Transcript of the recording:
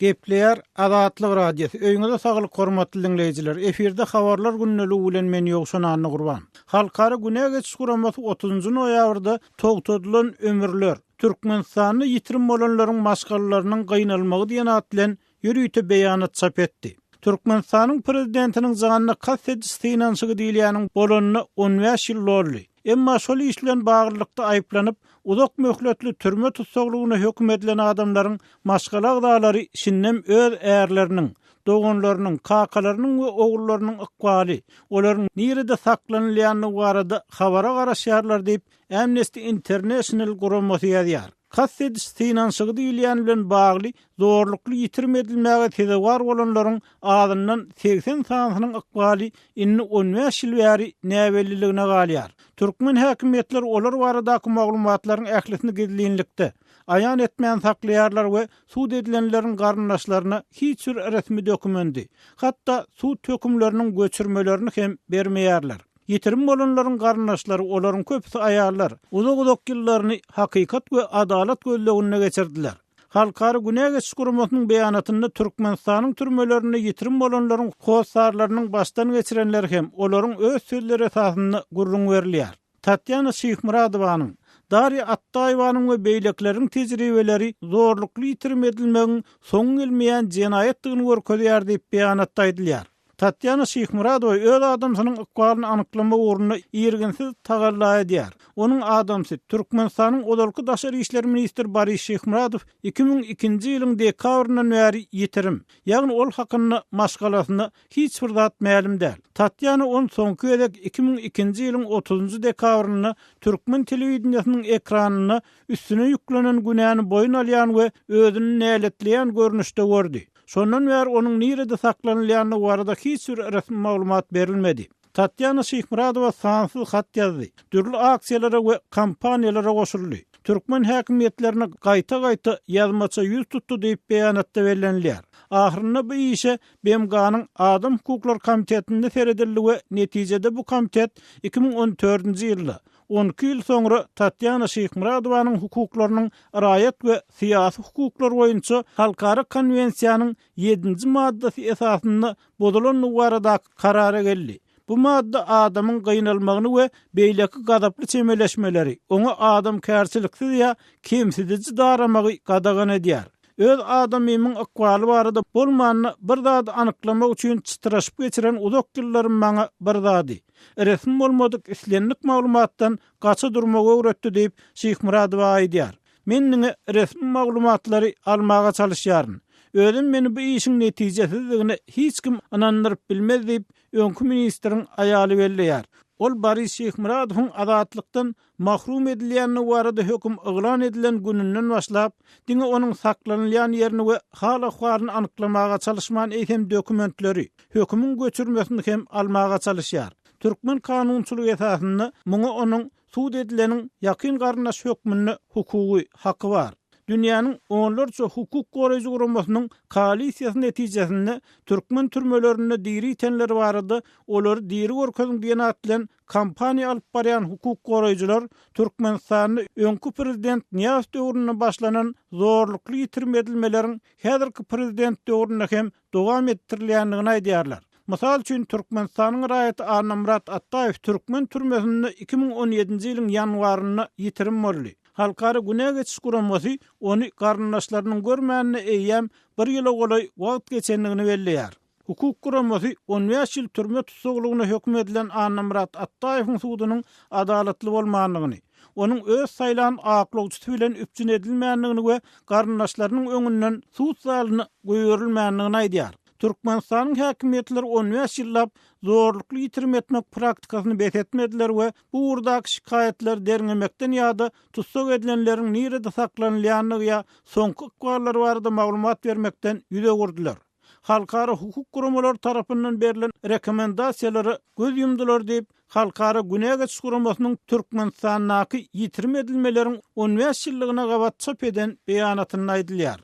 Gepleyer Azatlyk radiosu. Öýüňizde saglyk hormatly dinleýijiler. Eferde habarlar günneli bilen men ýokşan anny gurban. Halkara güne geçiş guramasy 30-njy noýabrda togtadylan ömürler. Türkmenistany ýitirim bolanlaryň maşgalarynyň gynalmagy diýen at bilen ýürüýte beýanat çap etdi. Türkmenistanyň prezidentiniň zanyna kassetjisi finansygy diýilýäniň bolanyna 15 ýyl boldy. Emma şol iş bilen baglykda aýplanyp uzak möhletli türme tutsaglygyna hökm edilen adamlaryň maşgala ýagdalary şinnem öz ärleriniň, doganlarynyň, kakalarynyň we ogullarynyň ykbaly, olaryň nirede saklanylýanyny barada habara garaşýarlar diýip Amnesty International guramasy ýazýar. Kassetjisi finansygy diýilýän bilen bagly zorlukly ýitirim edilmäge tezewar bolanlaryň adyndan 80 sanynyň ykbaly inni 15 ýyl bäri näwelliligine galýar. Türkmen häkimetleri olar baradaky maglumatlaryň ählisini gizlilikde aýan etmän saklaýarlar we sud edilenleriň garyndaşlaryna hiç bir resmi dokumenti, hatda sud hökümleriniň göçürmelerini hem bermeýärler. Ýitirim bolanlaryň garyndaşlary olaryň köpüsi aýallar uzak ýyllaryny hakykat we adalet gözlegine geçirdiler. Halkara güne geçiş guramasynyň beýanatynda Türkmenistanyň türmelerinde ýitirim bolanlaryň howsarlarynyň başdan geçirenler hem olaryň öz sözleri esasynda gurrun berilýär. Tatyana Şyhmuradowanyň, Darya Attayewanyň we beýlekleriň tejribeleri zorlukly ýitirim edilmegiň soň gelmeýän jenaýet dıgyny görkezýär diýip beýanatda aýdylýar. Tatyana Şyhmuradowa öz adamsynyň ykbalyny anyklama uğruna ýergensiz tagallaa edýär. Onuň adamsy Türkmenistanyň Odalky Daşary işleri ministri Boris Şyhmuradow 2002-nji ýylyň dekabryndan bäri ýitirim, ýagny ol hakyna maşgalasyny hiç bir zat ma'lum däl. Tatyana on soňky edek 2002-nji ýylyň 30-njy dekabryny Türkmen telewizionynyň ekranyna üstüne ýüklenen günäni boyun alýan we özüni näletleýän görnüşde gördi. Şondan bäri onuň nirede saklanylýanyny barada hiç bir resmi maglumat berilmedi. Tatyana Şyhmuradowa sansyz hat ýazdy. Türli aksiýalara we kampaniýalara goşuldy. Türkmen häkimetlerine gaýta-gaýta ýazmaça ýüz tutdy diýip beýanatda bellenilýär. Ahyrynda bu işe BMG'nyň Adam Hukuklar Komitetinde seredildi we netijede bu komitet 2014-nji ýylda 12 ýyl soňra Tatyana Şyhmuradowanyň hukuklarynyň raýat we syýasy hukuklar boýunça halkara konwensiýanyň 7-nji maddasy esasynda bozulan barada karara geldi. Bu madda adamın gynalmagyny we beýleki gadaply çemeleşmeleri, oňa adam kärçiliksiz ýa kemsidici daramagy gadagan edýär. Öz adamynyň ykbaly barada bolmanyny bir zat anyklamak üçin çytyraşyp geçiren uzak ýyllarym maňa bir zady. Resmi bolmadyk islenlik maglumatdan gaça durmagy öwretdi diýip Şyhmuradow aýdýar. Men resmi maglumatlary almaga çalışýaryn. Özüm meni bu işin netijesizligine hiç kim anandırıp bilmez diýip öňkü ministriň aýaly belleýär. Ol Boris Şyhmuradowyň azatlykdan mahrum edilýäni barada hökm yglan edilen gününden başlap, diňe onuň saklanylýan ýerini we hal-ahwalyny anyklamaga çalışman eýsem dokumentleri, hökmüň göçürmesini hem almaga çalışýar. Türkmen kanunçylygy esasynda muňa onuň sud edileniň ýakyn garnaş hökmüne hukuky haky bar. Dünýäniň onlarca hukuk goraýjy guramasynyň koalisiýasy netijesinde Türkmen türmelerinde diri tenleri barada olary diri görkezin diýen at bilen kampaniýa alyp barýan hukuk goraýjylar Türkmenistanyň öňkü prezident Niýaz döwrüne başlanan zorlukly ýitirim edilmeleriň häzirki prezident döwrüne hem dowam etdirilýändigini aýdýarlar. Mysal üçin Türkmenistanyň raýaty Anamrat Attaýew Türkmen türmesinde 2017-nji ýylyň ýanwaryna ýitirim boldy. Halkara güne geçiş guramasy ony garyndaşlarynyň görmänine eýýäm bir ýyla golay wagt geçendigini belleýär. Hukuk guramasy 15 ýyl türme tutsaglygyna hökm edilen Anamrat Attaýewiň sudunyň adalatly bolmanlygyny, onuň öz saýlan aklawçysy bilen üpjün edilmänligini we garyndaşlarynyň öňünden sud zalyny goýurilmänligini aýdýar. Türkmenistanyň häkimetleri 15 ýyllap zorlukly ýitirim etmek praktikasyny betetmediler we bu urdak şikaýetler derlemekden ýa-da tutsak edilenleriň nirede saklanylýanyny ýa soňky ykballary barada maglumat bermekden ýüze gurdular. Halkara hukuk guramalar tarapyndan berilen rekomendasiýalary göz ýumdylar diýip halkara güne geçiş guramasynyň Türkmenistanyňky ýitirim edilmeleriň 15 ýyllygyna gabat çap eden beýanatyny aýdylýar.